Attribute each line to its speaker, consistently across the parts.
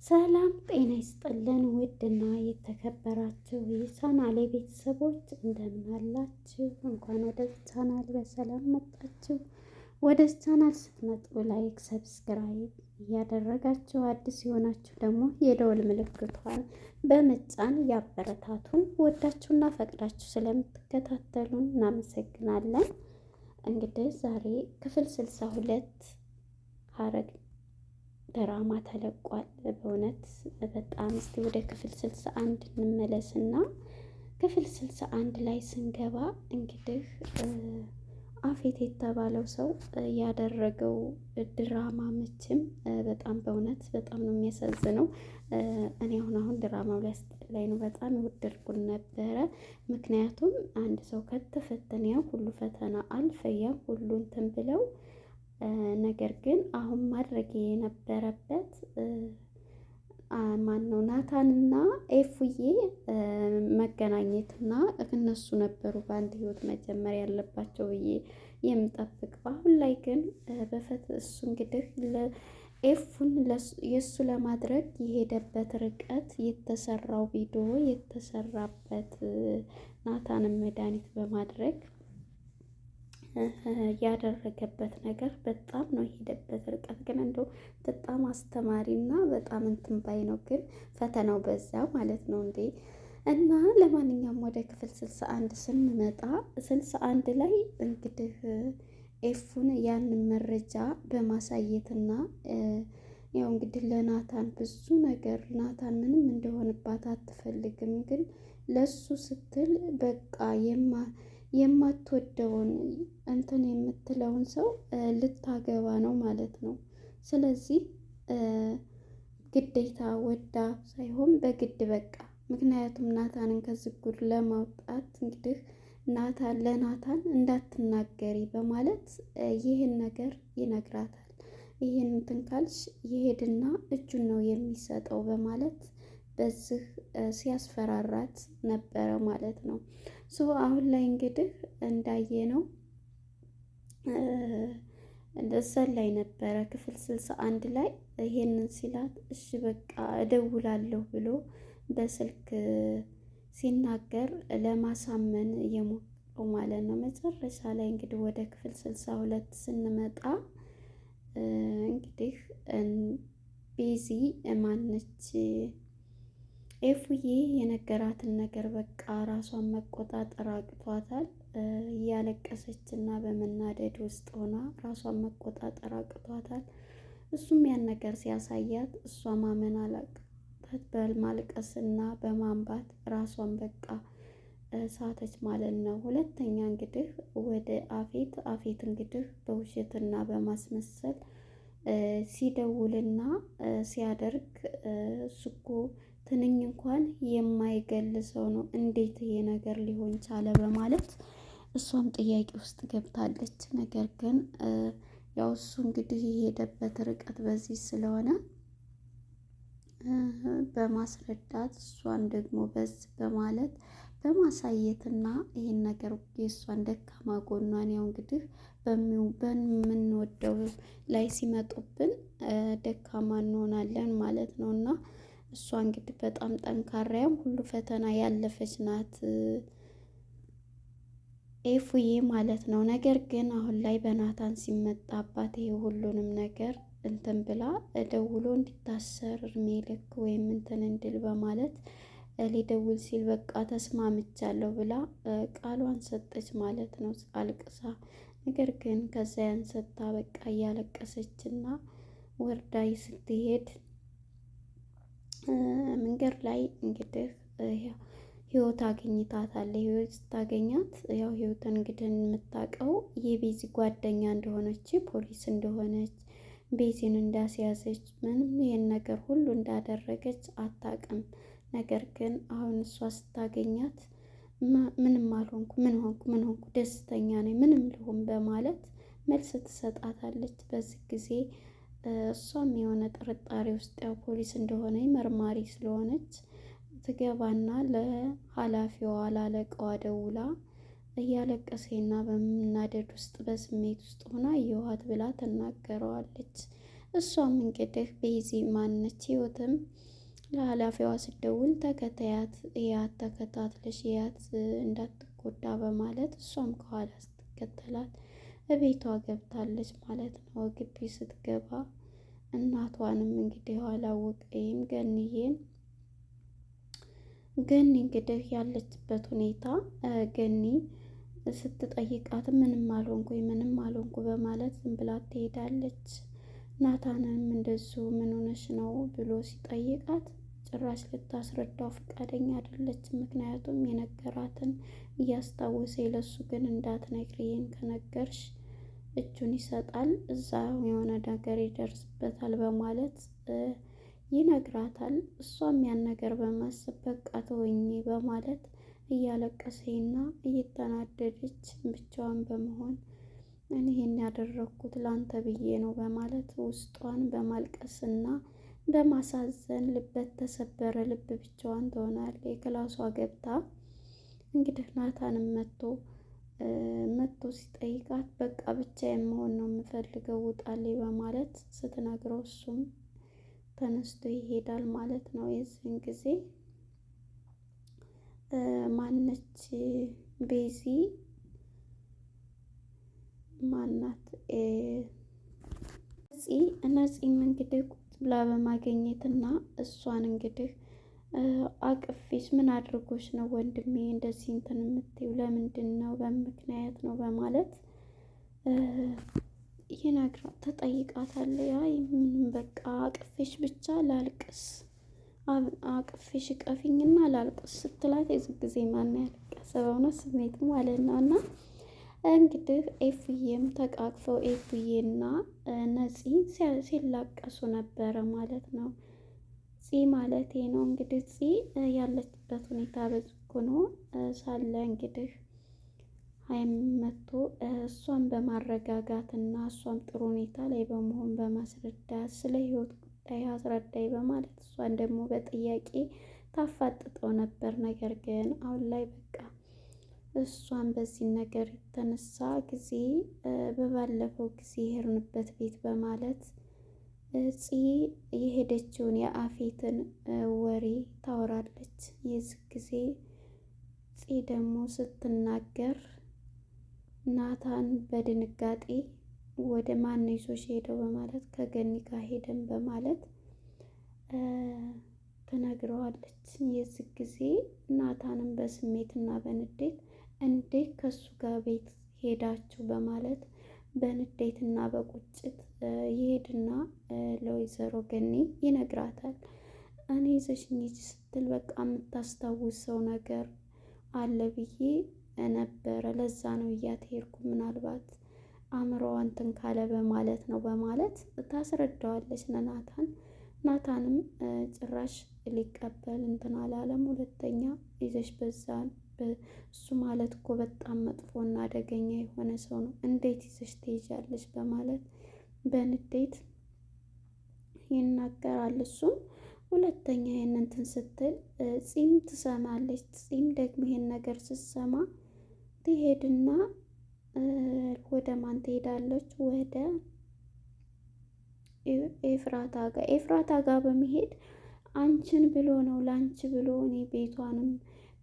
Speaker 1: ሰላም ጤና ይስጥልን ውድና የተከበራችሁ የቻናሌ ቤተሰቦች እንደምን አላችሁ? እንኳን ወደ ቻናል በሰላም መጣችሁ። ወደ ቻናል ስትመጡ ላይክ፣ ሰብስክራይብ እያደረጋችሁ አዲስ የሆናችሁ ደግሞ የደወል ምልክቷን በመጫን ያበረታቱን። ወዳችሁና ፈቅዳችሁ ስለምትከታተሉን እናመሰግናለን። እንግዲህ ዛሬ ክፍል 62 ሐረግ ድራማ ተለቋል። በእውነት በጣም እስቲ ወደ ክፍል 61 እንመለስና ክፍል 61 ላይ ስንገባ እንግዲህ አፌት የተባለው ሰው ያደረገው ድራማ መቼም በጣም በእውነት በጣም ነው የሚያሳዝነው። እኔ አሁን ድራማው ላይ አስጠላኝ ነው። በጣም የወደድኩን ነበረ። ምክንያቱም አንድ ሰው ከተፈተነ ያው ሁሉ ፈተና አልፈያ ሁሉ እንትን ብለው ነገር ግን አሁን ማድረግ የነበረበት ማነው ናታንና ኤፉዬ መገናኘትና እነሱ ነበሩ በአንድ ህይወት መጀመር ያለባቸው ብዬ የምጠብቀው። አሁን ላይ ግን እሱ እንግዲህ ኤፉን የእሱ ለማድረግ የሄደበት ርቀት የተሰራው ቪዲዮ የተሰራበት ናታንን መድኃኒት በማድረግ ያደረገበት ነገር በጣም ነው የሄደበት ርቀት ግን እንደው በጣም አስተማሪና በጣም እንትን ባይ ነው። ግን ፈተናው በዛ ማለት ነው እንዴ። እና ለማንኛውም ወደ ክፍል 61 ስንመጣ 61 ላይ እንግዲህ ኤፉን ያንን መረጃ በማሳየትና ያው እንግዲህ ለናታን ብዙ ነገር ናታን ምንም እንደሆነባት አትፈልግም፣ ግን ለሱ ስትል በቃ የማትወደውን እንትን የምትለውን ሰው ልታገባ ነው ማለት ነው። ስለዚህ ግዴታ ወዳ ሳይሆን በግድ በቃ ምክንያቱም ናታንን ከዚህ ጉድ ለማውጣት እንግዲህ ለናታን እንዳትናገሪ በማለት ይህን ነገር ይነግራታል። ይህን እንትን ካልሽ ይሄድና እጁን ነው የሚሰጠው በማለት በዚህ ሲያስፈራራት ነበረ ማለት ነው። አሁን ላይ እንግዲህ እንዳየነው እንደዛን ላይ ነበረ ክፍል 61 ላይ ይሄንን ሲላት እሺ በቃ እደውላለሁ ብሎ በስልክ ሲናገር ለማሳመን እየሞከረው ማለት ነው። መጨረሻ ላይ እንግዲህ ወደ ክፍል 62 ስንመጣ እንግዲህ ቤዚ ማነች ኤፉዬ የነገራትን ነገር በቃ ራሷን መቆጣጠር አቅቷታል። እያለቀሰች እና በመናደድ ውስጥ ሆና ራሷን መቆጣጠር አቅቷታል። እሱም ያን ነገር ሲያሳያት እሷ ማመን አላቃታት። በማልቀስ እና በማንባት ራሷን በቃ ሳተች ማለት ነው። ሁለተኛ እንግዲህ ወደ አፌት እንግዲህ በውሸትና በማስመሰል ሲደውልና ሲያደርግ እሱ እኮ ትንኝ እንኳን የማይገል ሰው ነው፣ እንዴት ይሄ ነገር ሊሆን ቻለ በማለት እሷም ጥያቄ ውስጥ ገብታለች። ነገር ግን ያው እሱ እንግዲህ የሄደበት ርቀት በዚህ ስለሆነ በማስረዳት እሷን ደግሞ በዚህ በማለት በማሳየትና ይሄን ነገር የእሷን ደካማ ጎኗን ያው እንግዲህ በምንወደው ላይ ሲመጡብን ደካማ እንሆናለን ማለት ነው። እና እሷ እንግዲህ በጣም ጠንካራያም ሁሉ ፈተና ያለፈች ናት ኤፉዬ ማለት ነው። ነገር ግን አሁን ላይ በናታን ሲመጣባት ይሄ ሁሉንም ነገር እንትን ብላ ደውሎ እንዲታሰር እድሜ ልክ ወይም እንትን እንድል በማለት ሊደውል ሲል በቃ ተስማምቻለሁ ብላ ቃሏን ሰጠች ማለት ነው አልቅሳ። ነገር ግን ከዛ ያን ሰታ በቃ እያለቀሰችና ወርዳይ ስትሄድ መንገድ ላይ እንግዲህ ህይወት አግኝታታለች። ህይወት ስታገኛት ያው ህይወት እንግዲህ የምታውቀው የቤዚ ጓደኛ እንደሆነች ፖሊስ እንደሆነች ቤዚን እንዳስያዘች ምንም ይሄን ነገር ሁሉ እንዳደረገች አታውቅም። ነገር ግን አሁን እሷ ስታገኛት ምንም አልሆንኩ ምን ሆንኩ ደስተኛ ነኝ ምንም ልሆን በማለት መልስ ትሰጣታለች። በዚህ ጊዜ እሷም የሆነ ጥርጣሬ ውስጥ ያው ፖሊስ እንደሆነ መርማሪ ስለሆነች ትገባና ለኃላፊዋ ላለቃዋ ደውላ እያለቀሰና በመናደድ ውስጥ በስሜት ውስጥ ሆና እየዋት ብላ ትናገረዋለች። እሷም እንግዲህ ቤዚ ማነች ህይወትም ለኃላፊዋ ስደውል ተከታያት እያት ተከታትለሽ እያት እንዳትጎዳ በማለት እሷም ከኋላ ስትከተላት እቤቷ ገብታለች ማለት ነው። ግቢ ስትገባ እናቷንም እንግዲህ አላወቀኝም ገኒ እንግዲህ ያለችበት ሁኔታ ገኒ ስትጠይቃት ምንም አልሆንኩ በማለት ዝም ብላ ትሄዳለች። ናታንም እንደሱ ምን ሆነሽ ነው ብሎ ሲጠይቃት ጭራሽ ልታስረዳው ፈቃደኛ አይደለችም። ምክንያቱም የነገራትን እያስታወሰ ለሱ ግን እንዳትነግሪኝ ከነገርሽ እጁን ይሰጣል፣ እዛ የሆነ ነገር ይደርስበታል በማለት ይነግራታል። እሷም ያን ነገር በማሰብ በቃ ተወኝ በማለት እያለቀሰኝና እየተናደደች ብቻዋን በመሆን እኔ ይሄን ያደረኩት ላንተ ብዬ ነው በማለት ውስጧን በማልቀስና በማሳዘን ልበት ተሰበረ ልብ ብቻዋን ትሆናለች። የክላሷ ገብታ እንግዲህ ናታንም መጥቶ ሲጠይቃት በቃ ብቻዬን መሆን ነው የምፈልገው ውጣልኝ በማለት ስትነግረው እሱም ተነስቶ ይሄዳል ማለት ነው። የዚህን ጊዜ ማነች ቤዚ ማናት ነፂም እንግዲህ ቁጭ ብላ በማግኘትና እሷን እንግዲህ አቅፌሽ ምን አድርጎሽ ነው ወንድሜ እንደዚህ እንትን የምትይው ለምንድን ነው በምክንያት ነው በማለት ይነግራት ተጠይቃታለች። አይ ምንም በቃ አቅፌሽ ብቻ ላልቅስ አቅፌሽ እቀፊኝና ላልቅስ ስትላት የዚህ ጊዜ ማን ያለቀሰ በእውነት ስሜት ማለት ነው። እና እንግዲህ ኤፍዬም ተቃቅፈው ኤፍዬና ነፂ ሲላቀሱ ነበረ ማለት ነው። ፂ ማለቴ ነው እንግዲህ ፂ ያለችበት ሁኔታ በዝኮ ነው ሳለ እንግዲህ ሀይም መጥቶ እሷን በማረጋጋት እና እሷም ጥሩ ሁኔታ ላይ በመሆን በማስረዳት ስለ ህይወት ጉዳይ አስረዳኝ በማለት እሷን ደግሞ በጥያቄ ታፋጥጠው ነበር። ነገር ግን አሁን ላይ በቃ እሷን በዚህ ነገር የተነሳ ጊዜ በባለፈው ጊዜ የሄድንበት ቤት በማለት ፂ የሄደችውን የአፌትን ወሬ ታወራለች። የዚህ ጊዜ ፂ ደግሞ ስትናገር ናታን በድንጋጤ ወደ ማን ይዞሽ ሄደው በማለት ከገኒ ጋር ሄደን በማለት ትነግረዋለች። የዚህ ጊዜ ናታንም በስሜትና በንዴት እንዴት ከሱ ጋር ቤት ሄዳችሁ በማለት በንዴትና በቁጭት ይሄድና ለወይዘሮ ገኒ ይነግራታል። እኔ ይዘሽኝ ሂጂ ስትል በቃ የምታስታውሰው ነገር አለ ብዬ ነበረ፣ ለዛ ነው እያትሄድኩ ምናልባት አእምሮዋ እንትን ካለ በማለት ነው በማለት ታስረዳዋለች ለናታን። ናታንም ጭራሽ ሊቀበል እንትን አላለም። ሁለተኛ ይዘሽ በዛን እሱ ማለት እኮ በጣም መጥፎና አደገኛ የሆነ ሰው ነው፣ እንዴት ይዘሽ ትይዣለሽ በማለት በንዴት ይናገራል። እሱም ሁለተኛ ይሄን እንትን ስትል ፂም ትሰማለች። ፂም ደግሞ ይሄን ነገር ስትሰማ ትሄድና ወደ ማን ትሄዳለች? ወደ ኤፍራታ ጋር በመሄድ አንቺን ብሎ ነው ለአንቺ ብሎ እኔ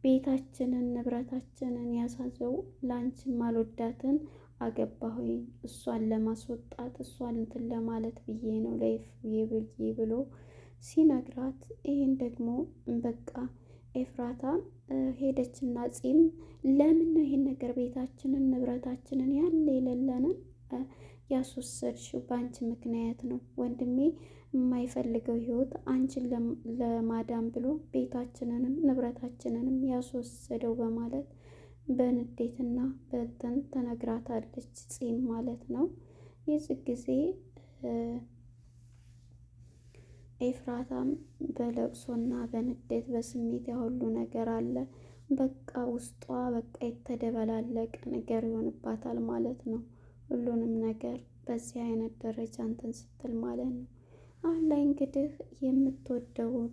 Speaker 1: ቤታችንን ንብረታችንን ያሳዘው ለአንቺም አልወዳትን አገባሁኝ እሷን ለማስወጣት እሷን እንትን ለማለት ብዬ ነው ለኤፍዬ ብዬ ብሎ ሲነግራት፣ ይህን ደግሞ በቃ ኤፍራታ ሄደችና ፂም ለምን ነው ይሄን ነገር ቤታችንን ንብረታችንን ያለ የሌለንን ያስወሰድሽው? በአንቺ ምክንያት ነው ወንድሜ የማይፈልገው ህይወት አንቺን ለማዳን ብሎ ቤታችንንም ንብረታችንንም ያስወሰደው በማለት በንዴትና በእንትን ተነግራታለች ፂም ማለት ነው። የዚህ ጊዜ ኤፍራታም በለቅሶና በንዴት በስሜት ያሁሉ ነገር አለ በቃ ውስጧ በቃ የተደበላለቀ ነገር ይሆንባታል ማለት ነው። ሁሉንም ነገር በዚህ አይነት ደረጃ እንትን ስትል ማለት ነው። አሁን ላይ እንግዲህ የምትወደውን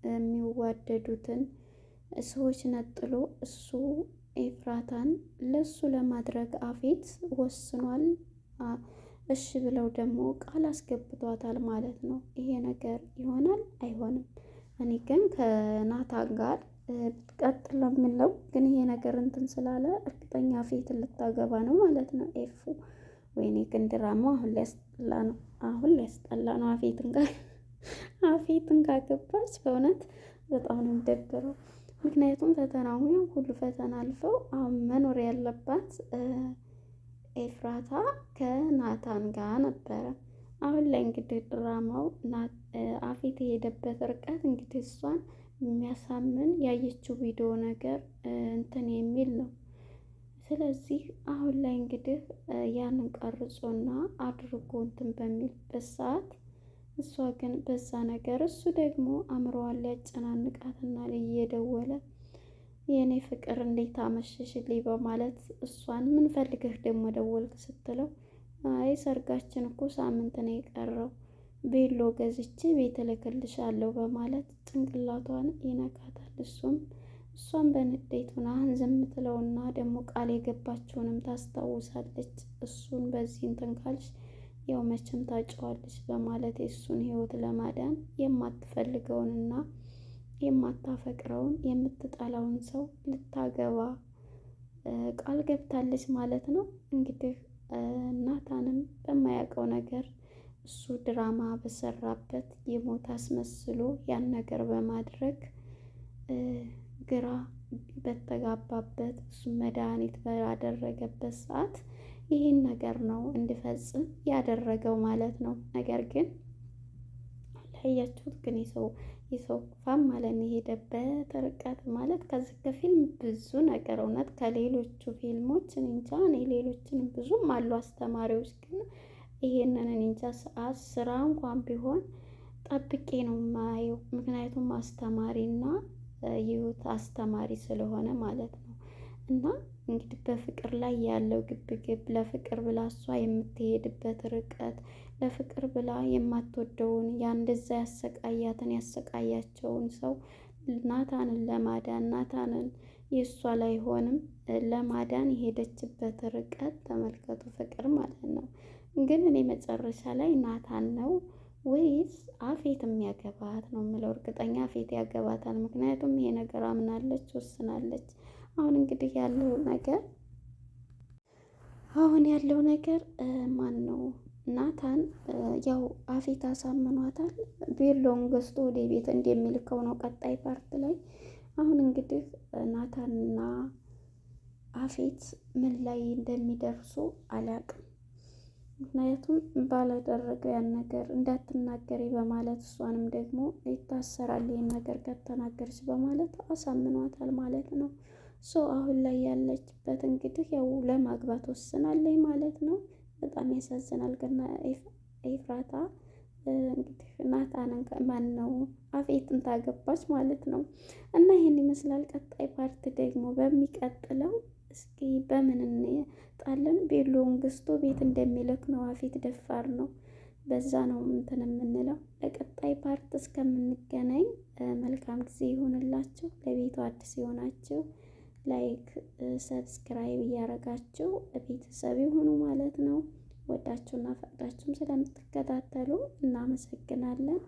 Speaker 1: የሚዋደዱትን ሰዎች ነጥሎ እሱ ኤፍራታን ለሱ ለማድረግ አፌት ወስኗል። እሺ ብለው ደግሞ ቃል አስገብቷታል ማለት ነው። ይሄ ነገር ይሆናል አይሆንም? እኔ ግን ከናታን ጋር ብትቀጥል ነው የምለው። ግን ይሄ ነገር እንትን ስላለ እርግጠኛ ፌትን ልታገባ ነው ማለት ነው ኤፉ። ወይኔ ግን ድራማው አሁን ሊያስጠላ ነው፣ አሁን ሊያስጠላ ነው። አፌትን ካገባች በእውነት በጣም ነው የሚደብረው። ምክንያቱም ፈተናው ሁሉ ፈተና አልፈው አሁን መኖር ያለባት ኤፍራታ ከናታን ጋር ነበረ። አሁን ላይ እንግዲህ ድራማው አፌት የሄደበት ርቀት እንግዲህ እሷን የሚያሳምን ያየችው ቪዲዮ ነገር እንትን የሚል ነው። ስለዚህ አሁን ላይ እንግዲህ ያንን ቀርጾና አድርጎ እንትን በሚልበት ሰዓት እሷ ግን በዛ ነገር እሱ ደግሞ አእምሮዋን ሊያጨናንቃትና እየደወለ የእኔ ፍቅር እንዴት አመሸሽልኝ በማለት እሷን ምን ፈልገህ ደግሞ ደወልክ ስትለው አይ ሰርጋችን እኮ ሳምንት ነው የቀረው፣ ቤሎ ገዝቼ ቤት እልክልሻለሁ በማለት ጭንቅላቷን ይነካታል። እሷም በንዴት ሆና ዝም ትለውና ደግሞ ቃል የገባችውንም ታስታውሳለች። እሱን በዚህ እንትን ካልሽ ያው መቼም ታጫዋለች በማለት የእሱን ህይወት ለማዳን የማትፈልገውንና የማታፈቅረውን የምትጠላውን ሰው ልታገባ ቃል ገብታለች ማለት ነው። እንግዲህ ናታንም በማያውቀው ነገር እሱ ድራማ በሰራበት የሞት አስመስሎ ያን ነገር በማድረግ ግራ በተጋባበት እሱ መድኃኒት ባደረገበት ሰዓት ይህን ነገር ነው እንዲፈጽም ያደረገው ማለት ነው። ነገር ግን ለያችሁት ግን የሰው ፋም ማለት ነው የሄደበት ርቀት ማለት ከዚህ ከፊልም ብዙ ነገር እውነት ከሌሎቹ ፊልሞች እንጃ እኔ ሌሎችንም ብዙም አሉ አስተማሪዎች፣ ግን ይሄንን እንጃ ሰዓት ስራ እንኳን ቢሆን ጠብቄ ነው የማየው። ምክንያቱም አስተማሪና የህይወት አስተማሪ ስለሆነ ማለት ነው። እና እንግዲህ በፍቅር ላይ ያለው ግብግብ፣ ለፍቅር ብላ እሷ የምትሄድበት ርቀት፣ ለፍቅር ብላ የማትወደውን እንደዛ ያሰቃያቸውን ሰው ናታንን ለማዳን ናታንን የእሷ ላይ ሆንም ለማዳን የሄደችበት ርቀት ተመልከቱ። ፍቅር ማለት ነው። ግን እኔ መጨረሻ ላይ ናታን ነው ወይስ አፌት የሚያገባት ነው የምለው። እርግጠኛ አፌት ያገባታል። ምክንያቱም ይሄ ነገር አምናለች፣ ወስናለች። አሁን እንግዲህ ያለው ነገር ማን ነው? ናታን ያው አፌት አሳምኗታል። ቤሎን ገዝቶ ወደ ቤት እንደሚልከው ነው ቀጣይ ፓርት ላይ። አሁን እንግዲህ ናታንና አፌት ምን ላይ እንደሚደርሱ አላውቅም። ምክንያቱም ባላደረገው ያን ነገር እንዳትናገሪ በማለት እሷንም ደግሞ ይታሰራል ይህን ነገር ከተናገረች በማለት አሳምኗታል ማለት ነው። አሁን ላይ ያለችበት እንግዲህ ያው ለማግባት ወስናለች ማለት ነው። በጣም ያሳዝናል። ግን ኤፍራታ እንግዲህ ናታንን ማን ነው አፌትን ታገባች ማለት ነው። እና ይሄን ይመስላል። ቀጣይ ፓርት ደግሞ በሚቀጥለው እስኪ በምን እንጣለን። ቤሎውን ገዝቶ ቤት እንደሚልክ ነው። አፌት ደፋር ነው። በዛ ነው እንትን የምንለው። ለቀጣይ ፓርት እስከምንገናኝ መልካም ጊዜ ይሆንላችሁ። ለቤቱ አዲስ የሆናችሁ ላይክ፣ ሰብስክራይብ እያደረጋችሁ ቤተሰብ ይሁኑ ማለት ነው። ወዳችሁና ፈቅዳችሁም ስለምትከታተሉ እናመሰግናለን።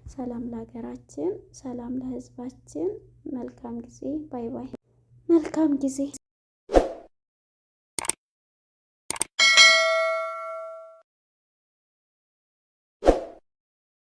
Speaker 1: ሰላም ለሀገራችን፣ ሰላም ለሕዝባችን። መልካም ጊዜ። ባይ ባይ። መልካም ጊዜ